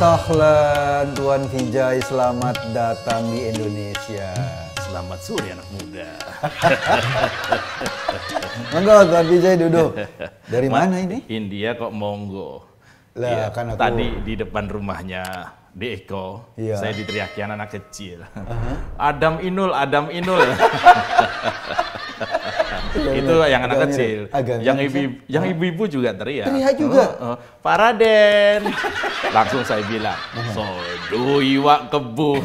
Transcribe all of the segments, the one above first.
sahlan Tuan Vijay, selamat datang di Indonesia. Selamat sore anak muda. Monggo Tuan Vijay duduk. Dari mana ini? India kok monggo. Lah, Ya, kan aku... Tadi di depan rumahnya di Eko, Iya. saya diteriakin anak kecil. Adam Inul, Adam Inul. Itu yang anak Agak kecil. mirip. Agak Yang ibu-ibu juga teriak. Teriak juga? Pak Raden. Langsung saya bilang, sodo iwak kebu.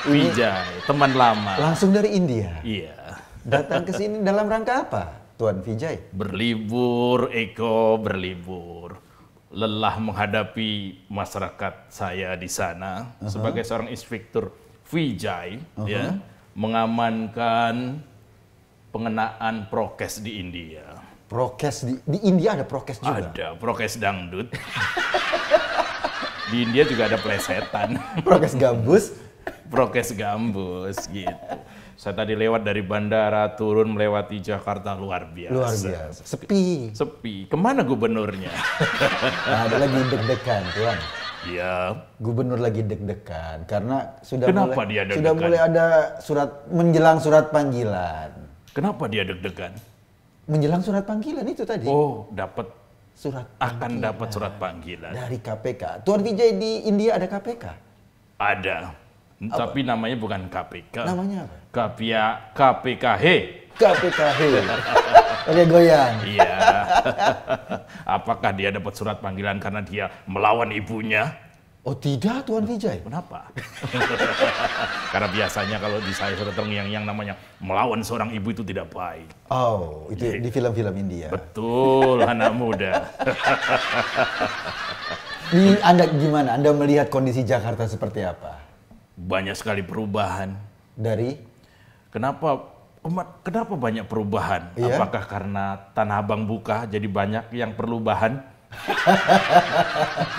Vijay, teman lama. Langsung dari India. Iya. Datang ke sini dalam rangka apa, Tuan Vijay? Berlibur, Eko, berlibur. Lelah menghadapi masyarakat saya di sana sebagai seorang inspektur Vijay, ya, mengamankan pengenaan prokes di India. Prokes di India ada prokes juga? Ada prokes dangdut. Di India juga ada plesetan. Prokes gambus? Prokes gambus gitu. Saya tadi lewat dari bandara, turun melewati Jakarta, luar biasa. Luar biasa. Sepi. Sepi. Kemana gubernurnya? Nah, ada lagi deg-degan, Tuan. Iya. Gubernur lagi deg-degan karena sudah Kenapa dia deg-degan? sudah mulai ada menjelang surat panggilan. Kenapa dia deg-degan? Menjelang surat panggilan itu tadi. Oh, akan Panggilan dapat surat panggilan. dari KPK. Tuan Vijay, di India ada KPK? Ada. Tapi namanya bukan KPK. Namanya apa? KPKH. KPKH. Oke, goyang. Iya. Apakah dia dapat surat panggilan karena dia melawan ibunya? Oh tidak, Tuan Vijay. Kenapa? Karena biasanya kalau di saya sudah yang namanya melawan seorang ibu itu tidak baik. Oh, itu di film-film India. Betul, anak muda. Anda gimana? Anda melihat kondisi Jakarta seperti apa? Banyak sekali perubahan. Dari? Kenapa banyak perubahan? Iya? Apakah karena Tanah Abang buka jadi banyak yang perlu bahan?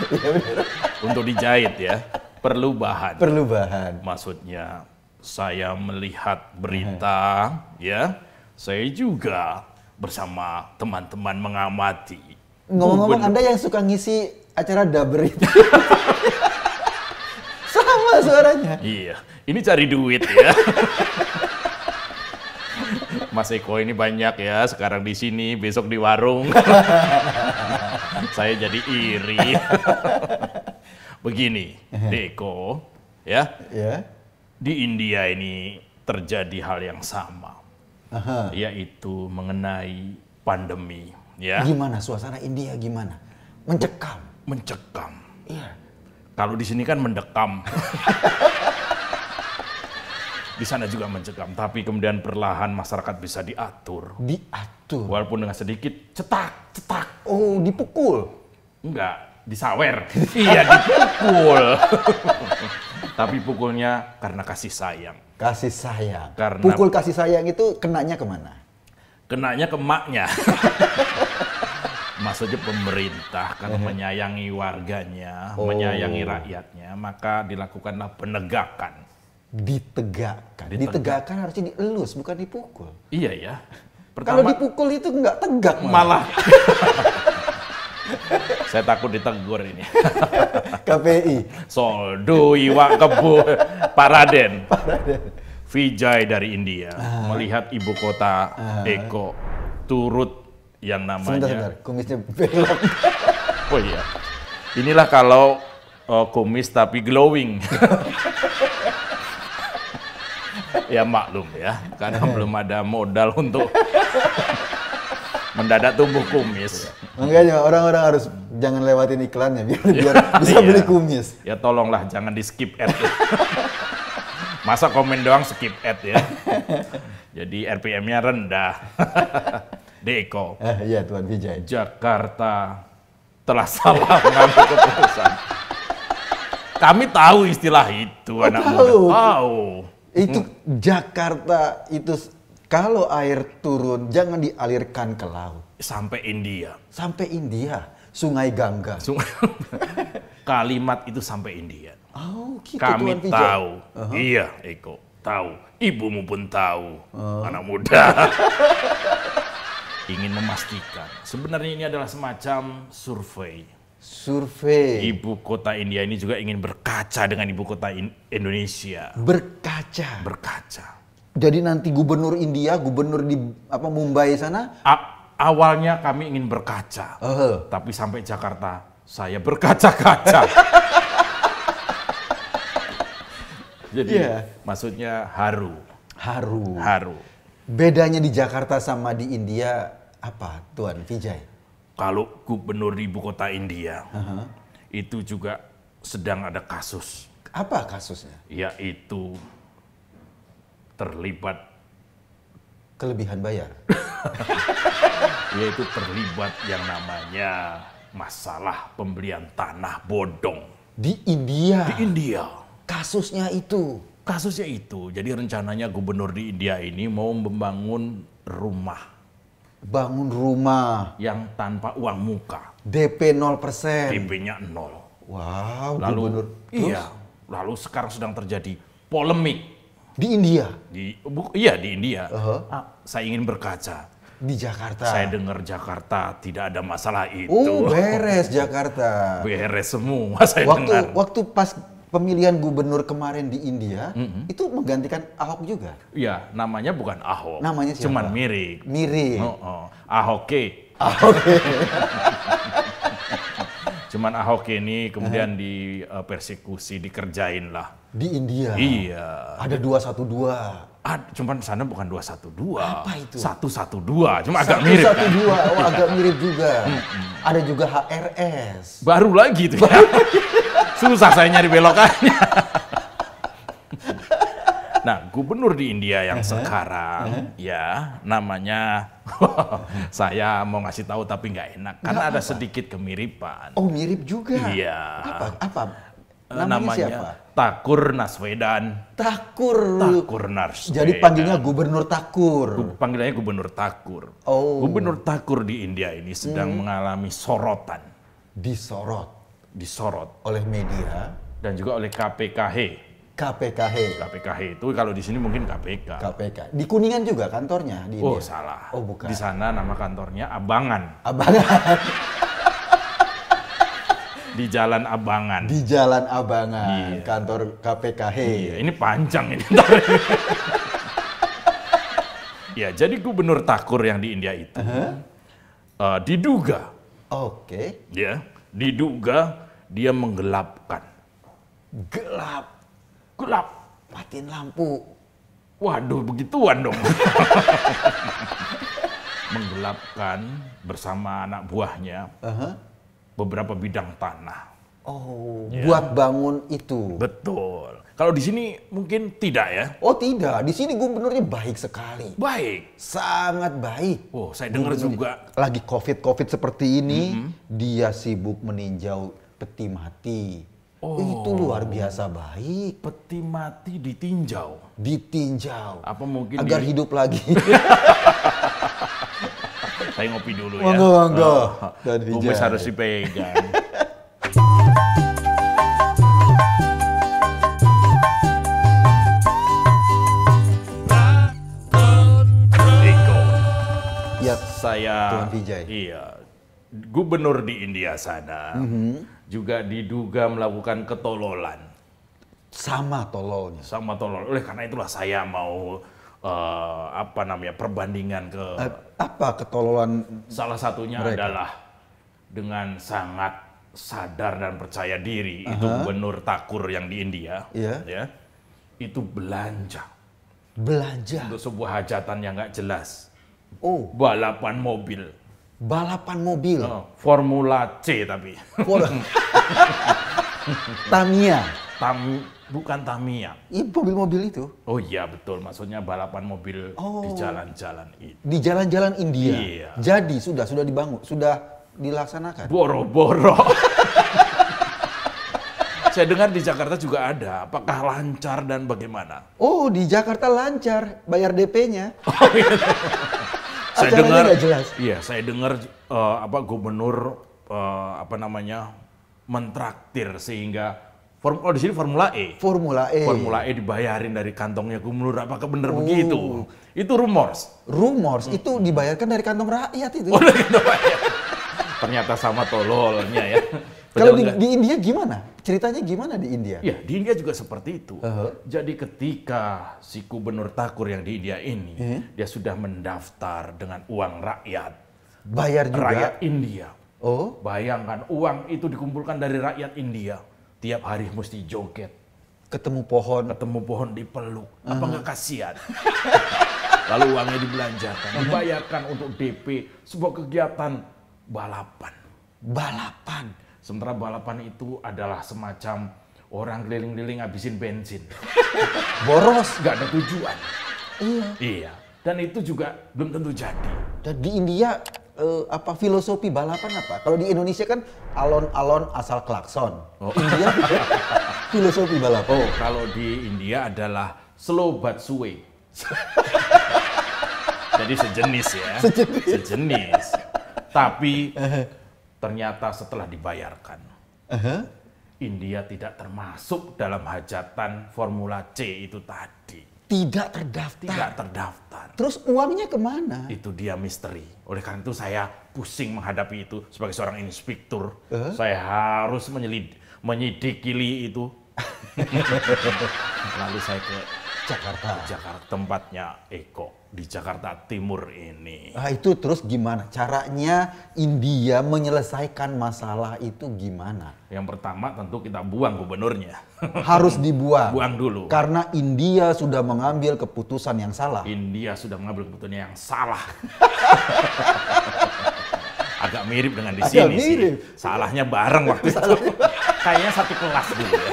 Iya benar. Untuk dijahit ya, perlu bahan. Perlu bahan. Maksudnya saya melihat berita ya, saya juga bersama teman-teman mengamati. Ngomong-ngomong, Anda yang suka ngisi acara Daber itu. Sama suaranya. Iya, ini cari duit ya. Mas Eko ini banyak ya, sekarang di sini, besok di warung. Saya jadi iri. Begini, Deko, ya, Ya. di India ini terjadi hal yang sama, Aha. yaitu mengenai pandemi, ya, Gimana suasana India gimana? Mencekam. mencekam. Iya. Kalau di sini kan mendekam. Di sana juga mencekam, tapi kemudian perlahan masyarakat bisa diatur. Diatur. Walaupun dengan sedikit cetak, cetak. Oh, dipukul. Enggak, disawer. Iya, dipukul. Tapi pukulnya karena kasih sayang. Kasih sayang. Karena- Pukul kasih sayang itu kenanya kemana? Kenanya ke maknya. Maksudnya pemerintah karena menyayangi warganya, menyayangi rakyatnya, maka dilakukanlah penegakan. Ditegakkan. Ditegakkan harusnya dielus, bukan dipukul. Iya ya. Kalau Pertama dipukul itu nggak tegak malah. Saya takut ditegur ini. KPI. Soldo iwak kebu Pak Raden. Vijay dari India melihat ibu kota Eko turut yang namanya. Sebentar, kumisnya belok. Oh iya. Inilah kalau kumis tapi glowing. Ya maklum ya, karena belum ada modal untuk mendadak tumbuh kumis. Makanya orang-orang harus jangan lewatin iklannya biar bisa Iya. beli kumis. Ya tolonglah jangan di skip ad. Masa komen doang skip ad ya. Jadi RPM-nya rendah. Deko, Iya Tuan Vijay. Jakarta telah salah mengambil keputusan. Kami tahu istilah itu, anak muda. tahu. Tahu. Itu Jakarta itu kalau air turun jangan dialirkan ke laut. Sampai India. Sampai India, Sungai Gangga. Kalimat itu sampai India. Oh, gitu Kami Tuan Vijay. tahu. Iya, Eko. Tahu. Ibumu pun tahu. Anak muda. Ingin memastikan. Sebenarnya ini adalah semacam survei. Survei. Ibu kota India ini juga ingin berkaca dengan ibu kota Indonesia. Berkaca. Berkaca. Jadi nanti gubernur India, gubernur di Mumbai sana. Awalnya kami ingin berkaca, tapi sampai Jakarta saya berkaca-kaca. Jadi maksudnya haru. Bedanya di Jakarta sama di India apa, Tuan Vijay? Kalau gubernur di ibu kota India, itu juga sedang ada kasus. Apa kasusnya? Yaitu terlibat kelebihan bayar. Yaitu terlibat yang namanya masalah pembelian tanah bodong. Di India? Di India. Kasusnya itu? Kasusnya itu. Jadi rencananya gubernur di India ini mau membangun rumah. Bangun rumah yang tanpa uang muka. DP 0%. DP-nya 0. Wow, lalu, gubernur. Iya, lalu sekarang sedang terjadi polemik. Di India? Iya, di India. Saya ingin berkaca. Di Jakarta? Saya dengar Jakarta tidak ada masalah itu. Oh, beres Jakarta. Beres semua saya dengar. Waktu pas pemilihan gubernur kemarin di India, itu menggantikan Ahok juga? Iya, namanya bukan Ahok. Namanya siapa? Cuman mirip. Mirip? Ahoke. Cuman Ahok ini kemudian dipersekusi, dikerjain lah. Di India? Iya. Ada 212? Cuman sana bukan 212. Apa itu? 112, cuma agak mirip kan? 112, oh agak mirip juga. Ada juga HRS. Baru lagi tuh ya. Susah saya nyari belokannya. Nah, gubernur di India yang sekarang, ya namanya, saya mau ngasih tahu tapi nggak enak. Karena ada sedikit kemiripan. Oh, mirip juga? Iya. Apa? Namanya siapa? Takur Naswedan. Takur Naswedan. Jadi panggilnya Gubernur Takur. Panggilannya Gubernur Takur. Oh. Gubernur Takur di India ini sedang mengalami sorotan. Disorot oleh media dan juga oleh KPKH. KPKH itu kalau di sini mungkin KPK. Di Kuningan juga kantornya di India. Oh, salah. Oh, bukan. Di sana nama kantornya Abangan. Di Jalan Abangan. Iya. Kantor KPKH. Iya, ini panjang ini. Ya, jadi Gubernur Takur yang di India itu diduga. Oke. Ya, diduga dia menggelapkan. Gelap. Matiin lampu. Waduh, begituan dong. Menggelapkan bersama anak buahnya beberapa bidang tanah. Oh, buat bangun itu. Betul. Kalau di sini mungkin tidak ya? Oh tidak, di sini gubernurnya baik sekali. Baik. Sangat baik. Oh, saya dengar juga. Lagi COVID seperti ini, dia sibuk meninjau peti mati. Oh. Itu luar biasa baik. Peti mati ditinjau. Apa mungkin agar hidup lagi. Saya ngopi dulu ya. Monggo. Kumis harus dipegang. Ya, saya gubernur di India sana juga diduga melakukan ketololan. Sama tololnya. Oleh karena itulah saya mau perbandingan ke apa ketololan. Salah satunya adalah dengan sangat sadar dan percaya diri itu Gubernur Takur yang di India, ya, itu belanja untuk sebuah hajatan yang nggak jelas. Oh, balapan mobil. Formula C tapi. Tamiya. Bukan Tamiya. Mobil-mobil itu. Oh iya betul, maksudnya balapan mobil di jalan-jalan itu. Di jalan-jalan India. Iya. Jadi sudah dibangun, sudah dilaksanakan. Boro-boro. Saya dengar di Jakarta juga ada. Apakah lancar dan bagaimana? Oh, di Jakarta lancar, bayar DP-nya. Oh, gitu. Saya dengar, jelas. Iya, saya dengar gubernur mentraktir sehingga di sini Formula E. Formula E dibayarin dari kantongnya gubernur. Apakah benar begitu? Itu rumors. Itu dibayarkan dari kantong rakyat itu. Oh, dari kantong rakyat. Ternyata sama tololnya ya. Kalau di India gimana? Ceritanya gimana di India? Ya, di India juga seperti itu. Jadi ketika si Gubernur Thakur yang di India ini, dia sudah mendaftar dengan uang rakyat. Bayar juga? Rakyat India. Oh. Bayangkan, uang itu dikumpulkan dari rakyat India. Tiap hari mesti joget. Ketemu pohon Dipeluk. Apa nggak kasihan? Lalu uangnya dibelanjakan, dibayarkan untuk DP sebuah kegiatan balapan. Sementara balapan itu adalah semacam orang keliling-keliling habisin bensin. Boros. Nggak ada tujuan. Iya. Dan itu juga belum tentu jadi. Dan di India filosofi balapan apa? Kalau di Indonesia kan alon-alon asal klakson. India filosofi balapan. Kalau di India adalah slow but sway. Jadi sejenis ya. Sejenis. Tapi ternyata setelah dibayarkan, India tidak termasuk dalam hajatan Formula C itu tadi. Tidak terdaftar. Terus uangnya kemana? Itu dia misteri. Oleh karena itu saya pusing menghadapi itu sebagai seorang inspektur. Saya harus menyidiki itu. Lalu saya ke Jakarta, tempatnya Eko di Jakarta Timur ini. Itu terus gimana? Caranya India menyelesaikan masalah itu gimana? Yang pertama tentu kita buang gubernurnya. Harus dibuang. Buang dulu. Karena India sudah mengambil keputusan yang salah. Agak mirip dengan di sini sih. Salahnya bareng waktu itu. Kayaknya satu kelas dulu ya.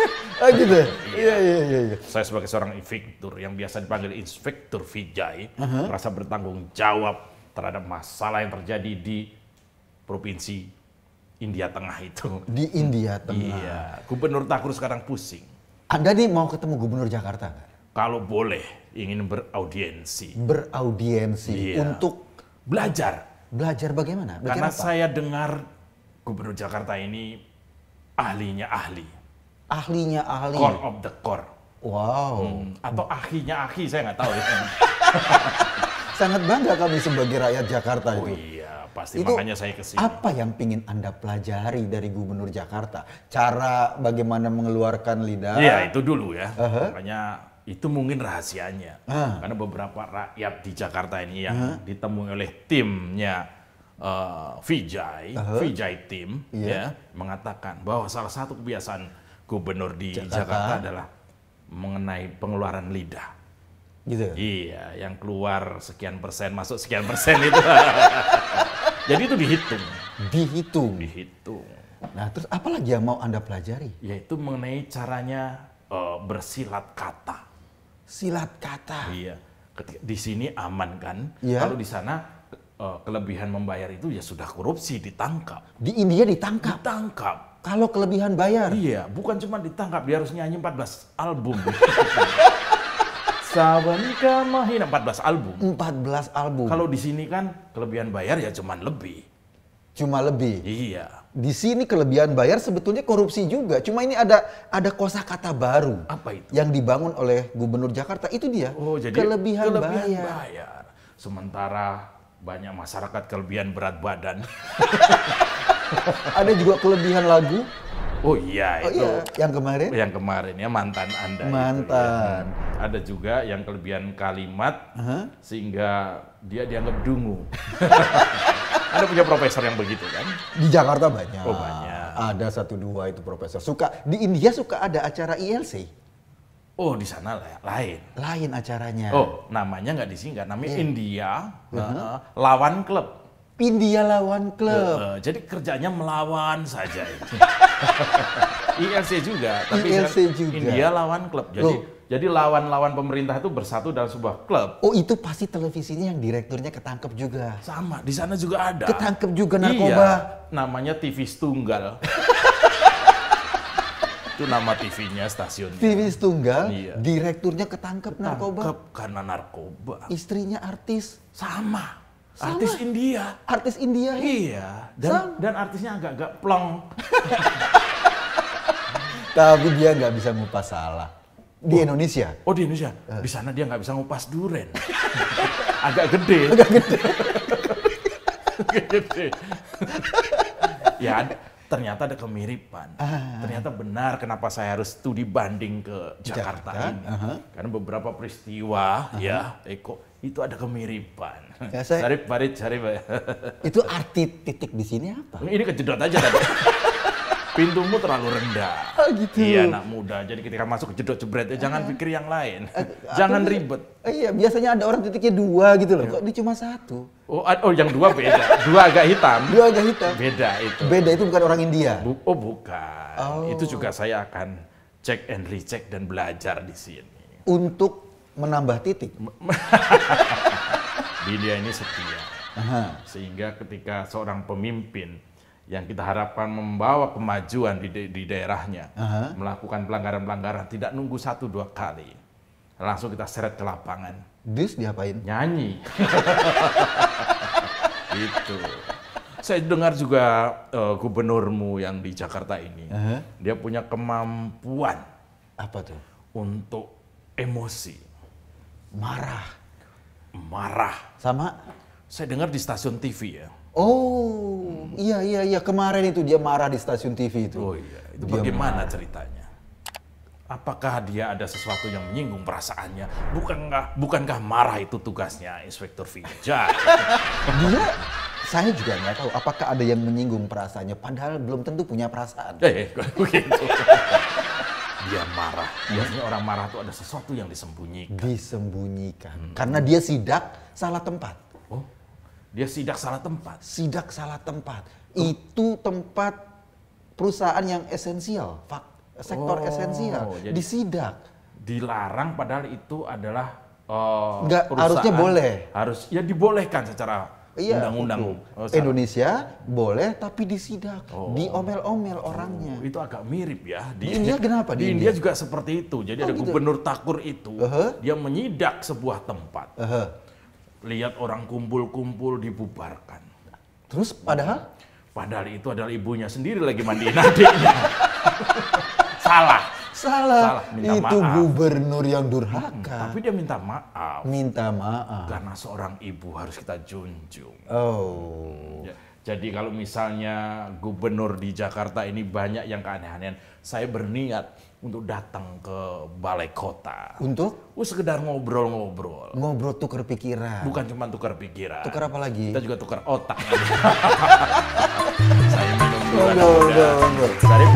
Gitu. Iya. Saya sebagai seorang inspektur yang biasa dipanggil Inspektur Vijay, merasa bertanggung jawab terhadap masalah yang terjadi di provinsi India Tengah itu. Di India Tengah. Iya. Gubernur Thakur sekarang pusing. Anda nih mau ketemu Gubernur Jakarta nggak? Kalau boleh, ingin beraudiensi. Iya. Untuk belajar. Belajar bagaimana? Karena saya dengar Gubernur Jakarta ini ahlinya ahli. Core of the core. Wow. Atau ahinya ahi, saya nggak tahu ya. Sangat bangga kami sebagai rakyat Jakarta itu. Iya, pasti itu, makanya saya kesini. Apa yang ingin Anda pelajari dari Gubernur Jakarta? Cara bagaimana mengeluarkan lidah? Iya, itu dulu ya. Makanya itu mungkin rahasianya. Karena beberapa rakyat di Jakarta ini yang ditemui oleh timnya Vijay Team, ya, mengatakan bahwa salah satu kebiasaan gubernur di Jakarta adalah mengenai pengeluaran lidah. Gitu. Iya, yang keluar sekian persen, masuk sekian persen itu. Jadi itu dihitung. Nah, terus apa lagi yang mau Anda pelajari? Yaitu mengenai caranya bersilat kata. Silat kata. Iya. Di sini aman kan? Iya. Kalau di sana kelebihan membayar itu ya sudah korupsi, ditangkap. Di India ditangkap? Ditangkap. Kalau kelebihan bayar? Iya, bukan cuma ditangkap, dia harus nyanyi 14 album. Saban kamahina 14 album. 14 album. Kalau di sini kan kelebihan bayar ya cuma lebih. Cuma lebih? Iya. Di sini kelebihan bayar sebetulnya korupsi juga. Cuma ini ada kosakata baru. Apa itu? Yang dibangun oleh Gubernur Jakarta. Itu dia. Oh, jadi kelebihan bayar. Sementara banyak masyarakat kelebihan berat badan. Ada juga kelebihan lagu. Oh iya, itu. Iya. Yang kemarin? Yang kemarin ya, mantan Anda. Mantan. Itu, ya. Ada juga yang kelebihan kalimat sehingga dia dianggap dungu. Ada punya profesor yang begitu kan? Di Jakarta banyak. Oh banyak. Ada 1-2 itu profesor. Di India suka ada acara ILC. Oh di sana lain. Lain acaranya. Oh namanya nggak disingkat, namanya India Lawan Klub. India Lawan Klub. Jadi kerjanya melawan saja. ILC juga, tapi ILC juga. India Lawan Klub. Jadi lawan-lawan pemerintah itu bersatu dalam sebuah klub. Oh itu pasti televisinya yang direkturnya ketangkep juga. Sama, di sana juga ada. Ketangkep juga narkoba. Iya, namanya TV Tunggal. Itu nama TV-nya, stasiunnya. TV Tunggal, iya. Direkturnya ketangkep narkoba. Karena narkoba. Istrinya artis. Sama. Artis India. Artis India. Iya. Dan artisnya agak-agak plong. Tapi dia nggak bisa ngupas salah. Di Indonesia. Oh di Indonesia. Di sana dia nggak bisa ngupas duren. Agak gede. Agak gede. Ya ternyata ada kemiripan. Ternyata benar kenapa saya harus studi banding ke Jakarta ini. Karena beberapa peristiwa ya, Eko, itu ada kemiripan. Ya, Syarif. Itu arti titik di sini apa? Ini kejedot aja tadi. Pintumu terlalu rendah. Gitu. Iya, anak muda. Jadi ketika masuk kejedot jebret, jangan pikir yang lain. Jangan ribet. Iya, biasanya ada orang titiknya 2 gitu loh. Kok ini cuma 1? Oh, yang 2 beda. 2 agak hitam. 2 agak hitam. Beda itu. Beda itu bukan orang India. Bukan. Itu juga saya akan cek and recheck dan belajar di sini. Untuk menambah titik. Di India ini setia. Sehingga ketika seorang pemimpin yang kita harapkan membawa kemajuan di daerahnya, melakukan pelanggaran-pelanggaran, tidak nunggu 1-2 kali. Langsung kita seret ke lapangan. Dis diapain? Nyanyi. Itu. Saya dengar juga gubernurmu yang di Jakarta ini, dia punya kemampuan. Apa tuh? Untuk emosi. Marah. Sama? Saya dengar di stasiun TV ya. Oh, iya. Kemarin itu dia marah di stasiun TV itu. Oh iya, itu dia bagaimana ceritanya? Apakah dia ada sesuatu yang menyinggung perasaannya? Bukankah marah itu tugasnya Inspektur Vijay? Saya juga nggak tahu apakah ada yang menyinggung perasaannya, padahal belum tentu punya perasaan. Begitu. Dia marah. Biasanya orang marah itu ada sesuatu yang disembunyikan. Karena dia sidak salah tempat. Oh, dia sidak salah tempat? Sidak salah tempat. Itu tempat perusahaan yang esensial, sektor esensial, disidak. Dilarang padahal itu adalah nggak, harusnya boleh. Ya dibolehkan secara undang-undang. Indonesia boleh tapi disidak, diomel-omel orangnya. Itu agak mirip ya. Di India kenapa? Di India juga seperti itu. Jadi ada gitu. gubernur Thakur itu, dia menyidak sebuah tempat. Lihat orang kumpul-kumpul dibubarkan. Terus padahal? Padahal itu adalah ibunya sendiri lagi mandiin adiknya. Salah. Minta itu maaf. Gubernur yang durhaka. Tapi dia minta maaf. Karena seorang ibu harus kita junjung. Oh. Jadi kalau misalnya gubernur di Jakarta ini banyak yang keaneh-anehan, saya berniat untuk datang ke balai kota. Untuk? Sekedar ngobrol-ngobrol. Ngobrol tukar pikiran. Bukan cuma tukar pikiran. Tukar apa lagi? Kita juga tukar otak. Saya minum dulu. Monggo. Cari.